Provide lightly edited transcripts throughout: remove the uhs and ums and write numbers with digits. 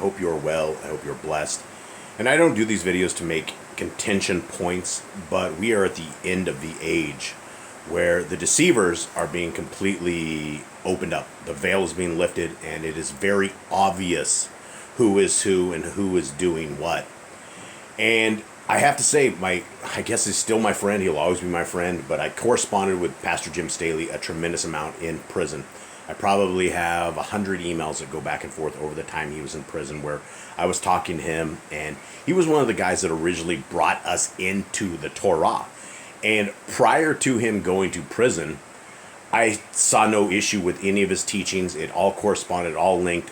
hope you're well. I hope you're blessed. And I don't do these videos to make contention points, but we are at the end of the age where the deceivers are being completely opened up. The veil is being lifted, and it is very obvious who is who and who is doing what. And I have to say, I guess he's still my friend. He'll always be my friend, but I corresponded with Pastor Jim Staley a tremendous amount in prison. I probably have 100 emails that go back and forth over the time he was in prison where I was talking to him, and he was one of the guys that originally brought us into the Torah. And prior to him going to prison, I saw no issue with any of his teachings. It all corresponded, all linked.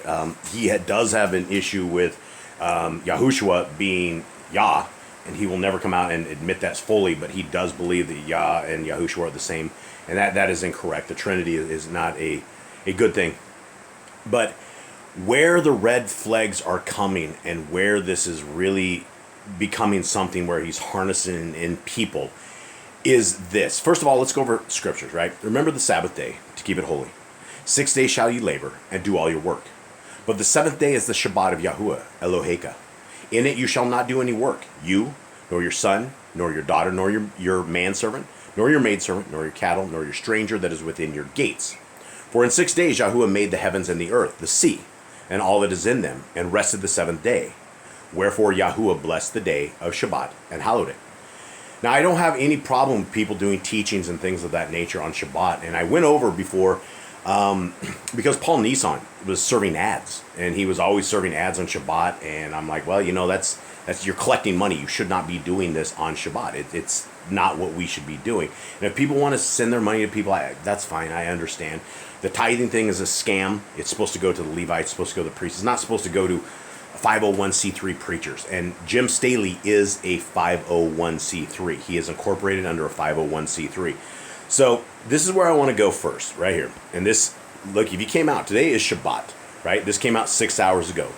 He does have an issue with Yahushua being Yah, and he will never come out and admit that fully, but he does believe that Yah and Yahushua are the same, and that is incorrect. The Trinity is not a good thing. But where the red flags are coming and where this is really becoming something where he's harnessing in people is this. First of all, let's go over scriptures, right? Remember the Sabbath day to keep it holy. 6 days shall you labor and do all your work. But the seventh day is the Shabbat of Yahuwah, Eloheka. In it you shall not do any work, you, nor your son, nor your daughter, nor your manservant, nor your maidservant, nor your cattle, nor your stranger that is within your gates. For in 6 days Yahuwah made the heavens and the earth, the sea, and all that is in them, and rested the seventh day. Wherefore Yahuwah blessed the day of Shabbat and hallowed it. Now, I don't have any problem with people doing teachings and things of that nature on Shabbat. And I went over before, because Paul Nissan was serving ads, and he was always serving ads on Shabbat. And I'm like, well, that's you're collecting money. You should not be doing this on Shabbat. It's not what we should be doing. And if people want to send their money to people, that's fine. I understand. The tithing thing is a scam. It's supposed to go to the Levites. It's supposed to go to the priests. It's not supposed to go to 501c3 preachers. And Jim Staley is a 501c3. He is incorporated under a 501c3. So this is where I want to go first, right here. And this, look, if you came out, today is Shabbat, right? This came out 6 hours ago.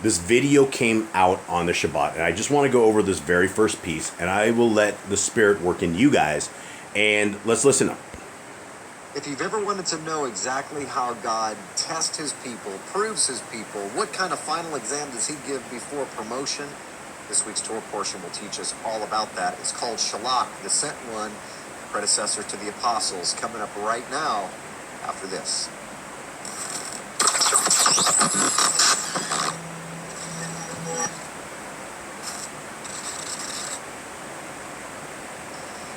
This video came out on the Shabbat, and I just want to go over this very first piece, and I will let the Spirit work in you guys, and let's listen up. If you've ever wanted to know exactly how God tests his people, proves his people, what kind of final exam does he give before promotion, this week's Torah portion will teach us all about that. It's called Shalach, the sent one, predecessor to the apostles, coming up right now after this.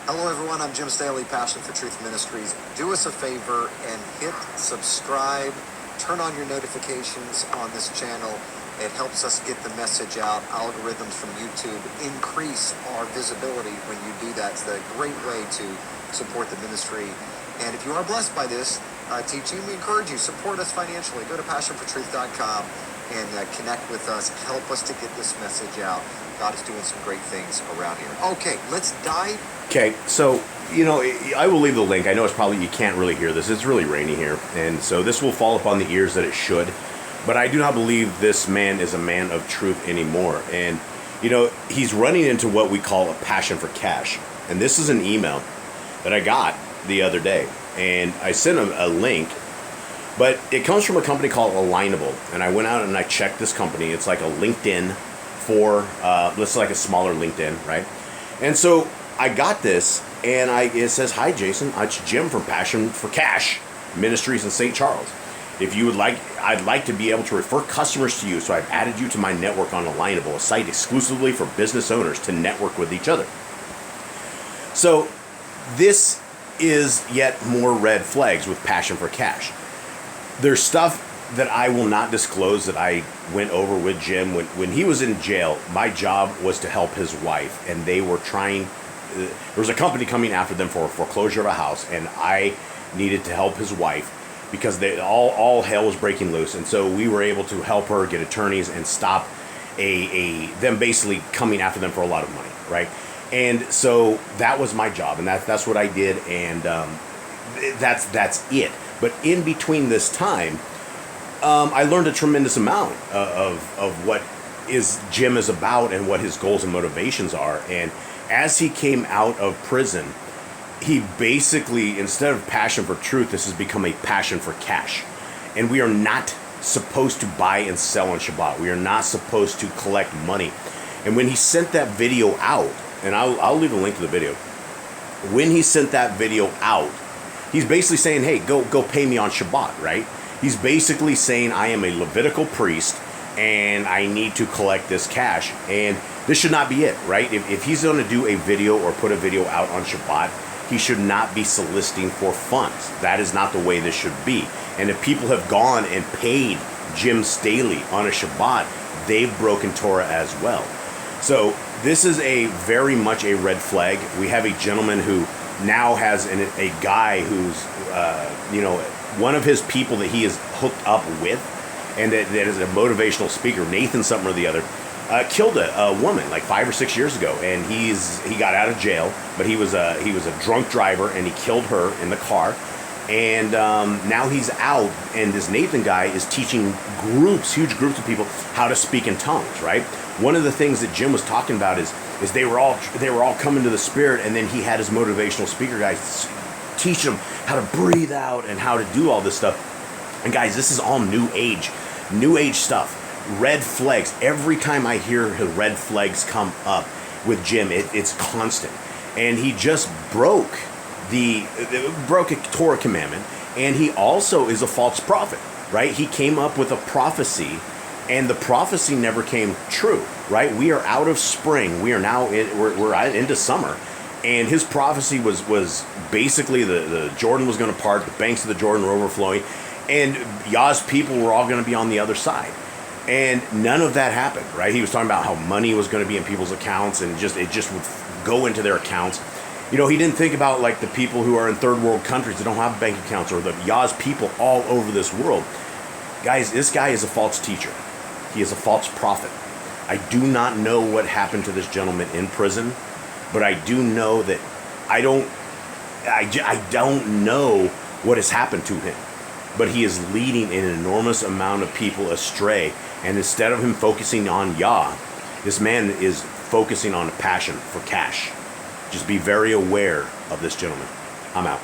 Hello everyone, I'm Jim Staley, Passion for Truth Ministries. Do us a favor and hit subscribe, turn on your notifications on this channel. It helps us get the message out. Algorithms from YouTube increase our visibility when you do that. It's a great way to support the ministry. And if you are blessed by this teaching, we encourage you, support us financially. Go to passionfortruth.com and connect with us. Help us to get this message out. God is doing some great things around here. Okay, let's dive. Okay, so, I will leave the link. I know it's probably, you can't really hear this. It's really rainy here. And so this will fall upon the ears that it should. But I do not believe this man is a man of truth anymore. And, he's running into what we call a passion for cash. And this is an email that I got the other day. And I sent him a link. But it comes from a company called Alignable. And I went out and I checked this company. It's like a LinkedIn for, let's like a smaller LinkedIn, right? And so I got this, and it says, "Hi, Jason. It's Jim from Passion for Cash Ministries in St. Charles. If you would like, I'd like to be able to refer customers to you, so I've added you to my network on Alignable, a site exclusively for business owners to network with each other." So this is yet more red flags with Passion for Cash. There's stuff that I will not disclose that I went over with Jim. When he was in jail, my job was to help his wife, and they were trying, there was a company coming after them for a foreclosure of a house, and I needed to help his wife because all hell was breaking loose. And so we were able to help her get attorneys and stop them basically coming after them for a lot of money, right? And so that was my job, and that's what I did, and that's it. But in between this time, I learned a tremendous amount of what Jim is about and what his goals and motivations are. And as he came out of prison, he basically, instead of passion for truth, this has become a passion for cash. And we are not supposed to buy and sell on Shabbat. We are not supposed to collect money. And when he sent that video out, and I'll leave a link to the video. When he sent that video out, he's basically saying, hey, go pay me on Shabbat, right? He's basically saying, I am a Levitical priest, and I need to collect this cash. And this should not be it, right? If he's going to do a video or put a video out on Shabbat, he should not be soliciting for funds. That is not the way this should be. And if people have gone and paid Jim Staley on a Shabbat, they've broken Torah as well. So this is a very much a red flag. We have a gentleman who now has a guy who's, one of his people that he is hooked up with, and that is a motivational speaker, Nathan something or the other, killed a woman like 5 or 6 years ago, and he got out of jail, but he was a drunk driver, and he killed her in the car, and now he's out, and this Nathan guy is teaching huge groups of people how to speak in tongues, right? One of the things that Jim was talking about is they were all coming to the Spirit, and then he had his motivational speaker guys teach them how to breathe out and how to do all this stuff. And guys, this is all new age stuff. Red flags. Every time I hear red flags come up with Jim, it's constant. And he just broke a Torah commandment, and he also is a false prophet, right? He came up with a prophecy, and the prophecy never came true, right? We are out of spring. We are now we're into summer, and his prophecy was basically the Jordan was going to part, the banks of the Jordan were overflowing, and Yah's people were all going to be on the other side. And none of that happened, right? He was talking about how money was going to be in people's accounts, and it just would go into their accounts. He didn't think about like the people who are in third world countries that don't have bank accounts, or the Yah's people all over this world. Guys, this guy is a false teacher. He is a false prophet. I do not know what happened to this gentleman in prison, but I do know that I don't know what has happened to him. But he is leading an enormous amount of people astray. And instead of him focusing on Yah, this man is focusing on a passion for cash. Just be very aware of this gentleman. I'm out.